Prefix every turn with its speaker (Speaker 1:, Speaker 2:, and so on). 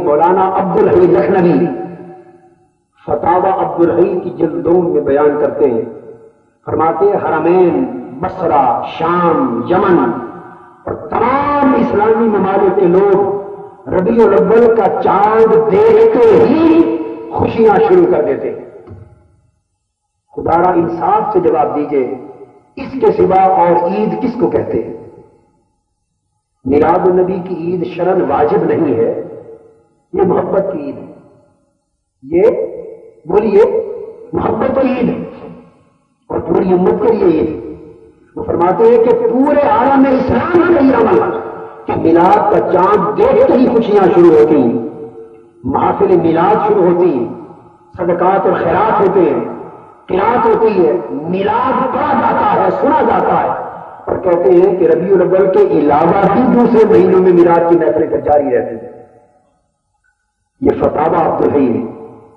Speaker 1: مولانا عبدالحی لکھنوی فتاوی عبدالحی کی جلد 2 میں بیان کرتے ہیں، فرماتے ہیں حرمین، بصرہ، شام، یمن اور تمام اسلامی ممالک کے لوگ ربیع الاول کا چاند دیکھتے ہی خوشیاں شروع کر دیتے ہیں۔ خدا را انصاف سے جواب دیجئے، اس کے سوا اور عید کس کو کہتے ہیں؟ میلاد النبی کی عید شرعاً واجب نہیں ہے، یہ محبت کی عید ہے، یہ بولیے محبت کی عید ہے اور پوری امت کے لیے عید ہے۔ وہ فرماتے ہیں کہ پورے عالم اسلام کا یہ عمل کہ میلاد کا چاند دیکھتے ہی خوشیاں شروع ہوتی ہیں، محافل میلاد شروع ہوتی ہیں، صدقات اور خیرات ہوتے ہیں، قرات ہوتی ہے، میلاد پڑھا جاتا ہے، سنا جاتا ہے، اور کہتے ہیں کہ ربیع الاول کے علاوہ بھی دوسرے مہینوں میں میلاد کی محفلیں جاری رہتی ہیں۔ یہ فتاوی عبدالحی ہے۔